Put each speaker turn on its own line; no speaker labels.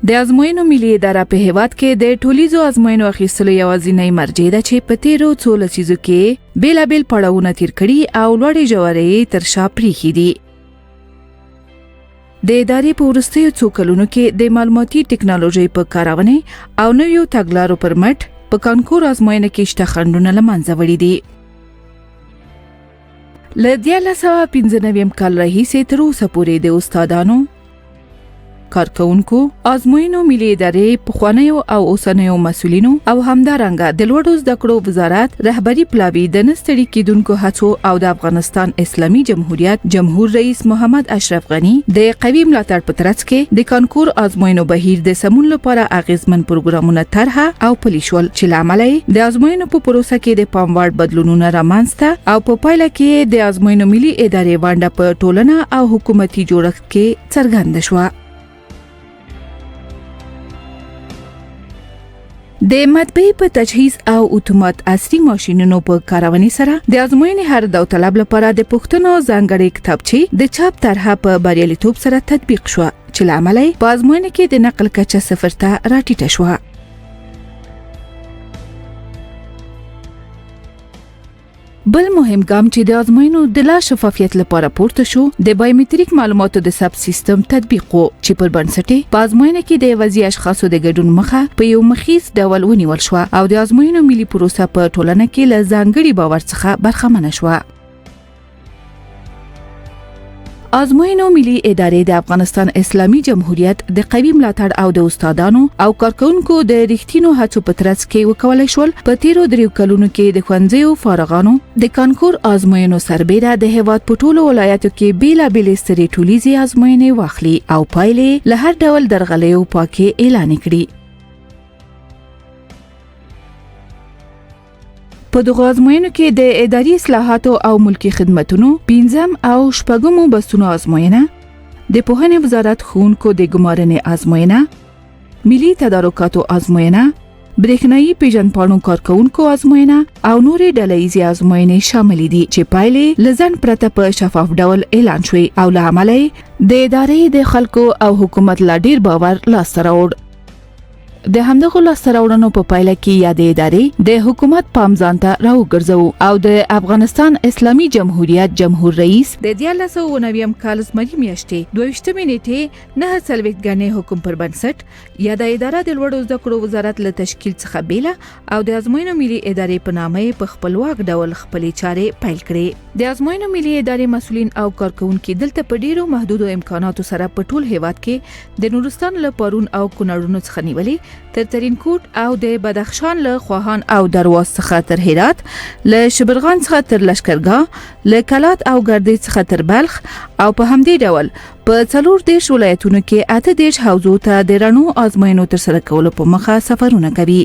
د ازموینو ملي اداره په هیواد کې د ټولیزو ازموینو اخیستلو یوازینی مرجع ده چې په تیرو څو لسیزو کې بیلابیل پړاوونه تیر کړي او لوړې ژورې تر شا پریښي دي. د ادارې په وروستیو څو کلونو کې د معلوماتي ټکنالوژۍ په کارونې او نویو تګلارو پر مټ په کانکور ازموینه کې شته خنډونه له منځه وړي دي. له 1995 کال راهیسې تر اوسه پورې د استادانو، کارکونکو، ازموینو ملي ادارې پخوانیو او اوسنیو مسؤلینو او همدارنګه د لوړو زده کړو وزارت رهبری پلاوي د نستړي کېدونکو هڅو او د افغانستان اسلامي جمهوریت جمهور رئیس محمد اشرف غنی د قوي ملاتړ په ترڅ کې د کانکور ازموینو بهیر د سمون لپاره اغیزمن پروګرامونه طرحه او پلي شول چې لامل یې د ازموینو په پروسه کې د پاموړ بدلونونه رامنځته او په پایله کې د ازموینو ملي ادارې ونډه په ټولنه او حکومتي جوړښت کې څرګنده شوه. د مطبعې په تجهیز او اتومات عصري ماشینونو په کارونې سره د ازموینې هر داوطلب لپاره د پوښتنو ځانګړې کتابچې د چاپ طرحه په بریالیتوب سره تطبیق شوه چې له امله یې په ازموینه کې د نقل کچه 0 ته راټیټه شوه. بل مهم ګام چې د ازموینو د لا شفافیت لپاره پورته شو د بایومټریک معلوماتو د سب سیستم تطبیق و چې پر بنسټ په ازموینه کې د وزي اشخاصو د ګډون مخه په یو مخیز ډول ونیول شو او د ازموینو ملي پروسه په ټولنه کې له ځانګړي باور څخه برخمنه شوه. ازموینو ملي ادارې د افغانستان اسلامي جمهوریت د قوي ملاتړ او د استادانو او کارکونکو د ریښتینو هڅو په ترڅ کې وکولای شول په تیرو 3 کلونو کې د ښوونځیو فارغانو د کانکور ازموینو سربېره د هیواد په ټولو ولایتو کې بیلابېلې سترې ټولیزې ازموینې واخلي او پایلې له هر ډول درغلیو پاکې اعلان کړي. په دغه ازموینو کې د اداري اصلاحاتو او ملکی خدماتونو 5 او 6 بستونو ازموینه، د پوهنې وزارت ښوونکو د ګمارنې ازموینه، ملي تدارکاتو ازموینه، برېښنايي پیژندپاڼو کارکونکو ازموینه او نورې ډله‌ییزې ازموینې شامل دي چې پایلې له ځنډ پرته په شفاف ډول اعلان شوې او له امله د ادارې د خلکو او حکومت لا ډیر باور لاسته راوړ. د همدغه لاسته راوړنو په پایله کې یا د ادارې د حکومت پام ځان ته راوګرځو او د افغانستان اسلامي جمهوریت جمهور رئیس د 1990 کال زمري میاشتې 22 نیټې 9 غنې حکم پر بنسټ یا د اداره د لوړو زده کړو وزارت له تشکیل څخه بیله او د ازموینو ملي ادارې په نامه په خپلواک ډول خپلې چارې پیل کړې. د ازموینو ملي ادارې مسؤلین او کارکونکو دلته په ډیرو محدودو امکاناتو سره په ټول هیواد کې د نورستان له پرون او کونړونو څخه نیولې تر ترینکوټ او د بدخشان له خواهان او درواز څخه تر هرات، له شبرغان څخه تر لشکرګاه، له کلات او ګردې څخه تر بلخ او په همدې ډول په 14 ولایتونو کې 18 حوزو ته د رڼو ازموینو تر سره کولو په مخه سفرونه کوي.